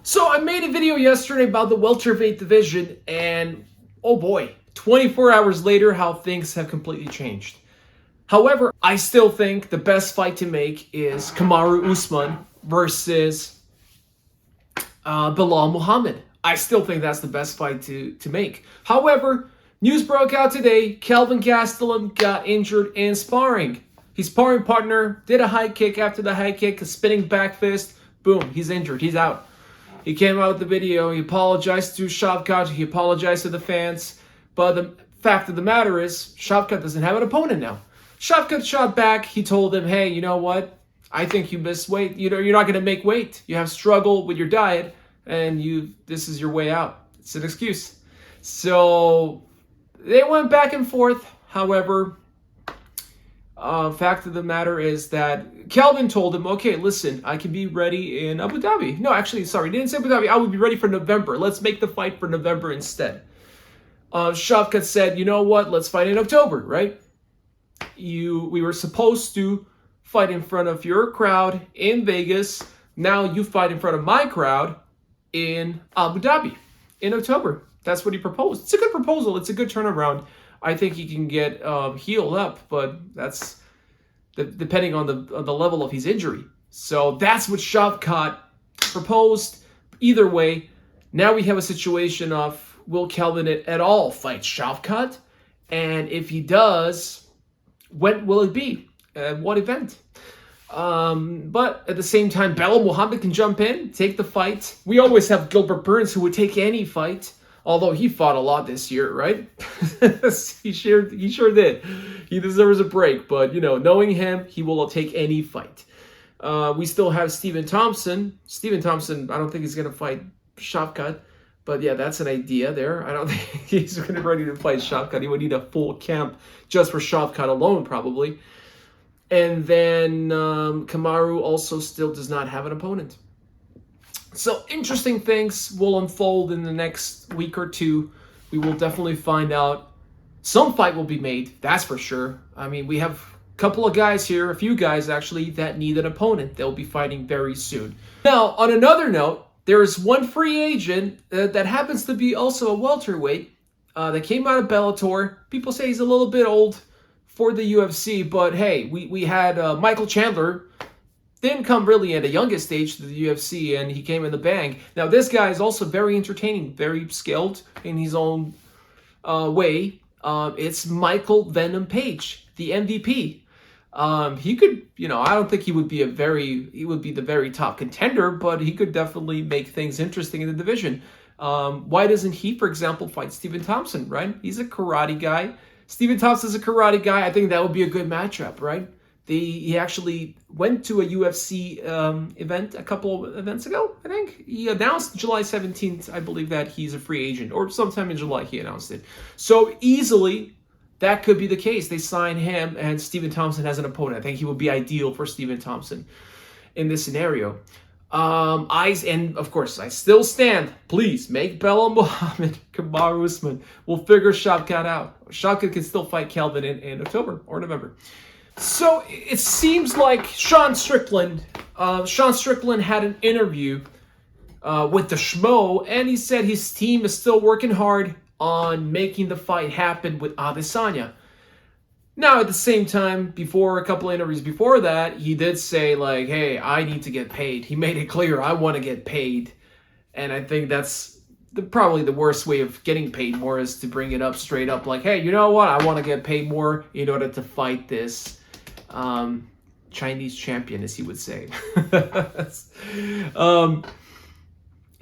So I made a video yesterday about the welterweight division, and oh boy, 24 hours later, how things have completely changed. However, I still think the best fight to make is Kamaru Usman versus Bilal Muhammad. I still think that's the best fight to make. However, news broke out today, Kelvin Gastelum got injured in sparring. His sparring partner did a high kick. After the high kick, a spinning back fist, boom, he's injured, he's out. He came out with the video, he apologized to Shavkat, he apologized to the fans, but the fact of the matter is, Shavkat doesn't have an opponent now. Shavkat shot back, he told him, hey, you know what, I think you missed weight, you're not going to make weight, you have struggled with your diet, and this is your way out. It's an excuse. So, they went back and forth, however, fact of the matter is that Kelvin told him, okay, listen, I can be ready in Abu Dhabi. No, actually, sorry, he didn't say Abu Dhabi. I would be ready for November. Let's make the fight for November instead. Shavkat said, you know what? Let's fight in October, right? We were supposed to fight in front of your crowd in Vegas. Now you fight in front of my crowd in Abu Dhabi in October. That's what he proposed. It's a good proposal. It's a good turnaround. I think he can get healed up, but that's depending on the level of his injury. So that's what Shavkat proposed. Either way, now we have a situation of, will Kelvin at all fight Shavkat? And if he does, when will it be? At what event? But at the same time, Bilal Muhammad can jump in, take the fight. We always have Gilbert Burns who would take any fight. Although he fought a lot this year, right? he sure did. He deserves a break, but knowing him, he will take any fight. We still have Stephen Thompson. Stephen Thompson, I don't think he's gonna fight Shavkat, but yeah, that's an idea there. I don't think he's gonna be ready to fight Shavkat. He would need a full camp just for Shavkat alone, probably. And then Kamaru also still does not have an opponent. So interesting things will unfold in the next week or two. We will definitely find out. Some fight will be made, that's for sure. I mean, we have a couple of guys here, a few guys actually, that need an opponent. They'll be fighting very soon. Now, on another note, there is one free agent that happens to be also a welterweight that came out of Bellator. People say he's a little bit old for the UFC, but hey, we had Michael Chandler. Didn't come really at a youngest age to the UFC, and he came in the bang. Now, this guy is also very entertaining, very skilled in his own way. It's Michael Venom Page, the MVP. He could, I don't think he would be the very top contender, but he could definitely make things interesting in the division. Why doesn't he, for example, fight Stephen Thompson, right? He's a karate guy. Stephen Thompson's a karate guy. I think that would be a good matchup, right? He actually went to a UFC event a couple of events ago, I think. He announced July 17th, I believe, that he's a free agent. Or sometime in July he announced it. So easily, that could be the case. They sign him and Stephen Thompson has an opponent. I think he would be ideal for Stephen Thompson in this scenario. And of course, I still stand. Please, make Bilal Muhammad, Kamaru Usman. We'll figure Shavkat out. Shavkat can still fight Kelvin in October or November. So it seems like Sean Strickland had an interview with the Schmo, and he said his team is still working hard on making the fight happen with Adesanya. Now, at the same time, a couple of interviews before that, he did say, like, hey, I need to get paid. He made it clear, I want to get paid. And I think that's probably the worst way of getting paid more, is to bring it up straight up, like, hey, you know what? I want to get paid more in order to fight this Chinese champion, as he would say.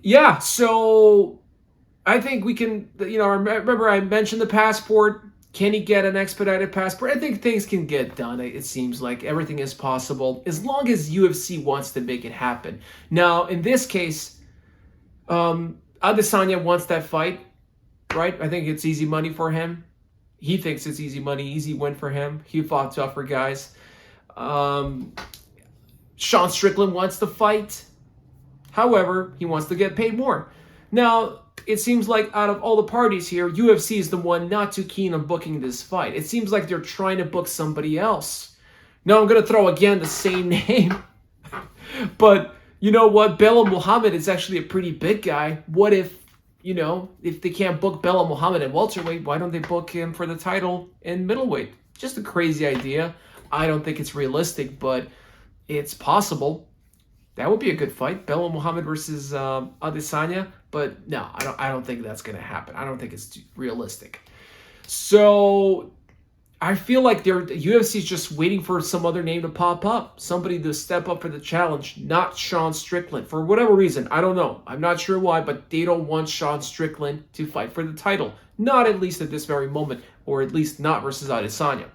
Yeah, so I think we can, remember I mentioned the passport. Can he get an expedited passport? I think things can get done. It seems like everything is possible as long as UFC wants to make it happen. Now, in this case, Adesanya wants that fight, right? I think it's easy money for him. He thinks it's easy money, easy win for him. He fought tougher guys. Sean Strickland wants to fight. However, he wants to get paid more. Now, it seems like out of all the parties here, UFC is the one not too keen on booking this fight. It seems like they're trying to book somebody else. Now, I'm going to throw again the same name. But you know what? Belal Muhammad is actually a pretty big guy. What if, if they can't book Belal Muhammad at welterweight, why don't they book him for the title in middleweight? Just a crazy idea. I don't think it's realistic, but it's possible. That would be a good fight, Belal Muhammad versus Adesanya. But no, I don't think that's going to happen. I don't think it's realistic. So I feel like the UFC is just waiting for some other name to pop up, somebody to step up for the challenge, not Sean Strickland. For whatever reason, I don't know. I'm not sure why, but they don't want Sean Strickland to fight for the title. Not at least at this very moment, or at least not versus Adesanya.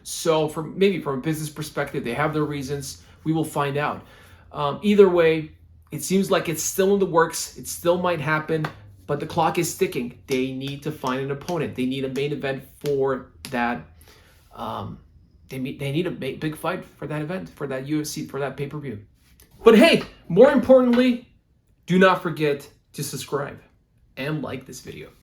So maybe from a business perspective, they have their reasons. We will find out. Either way, it seems like it's still in the works. It still might happen, but the clock is ticking. They need to find an opponent. They need a main event for that. They need a big fight for that event, for that UFC, for that pay-per-view. But hey, more importantly, do not forget to subscribe and like this video.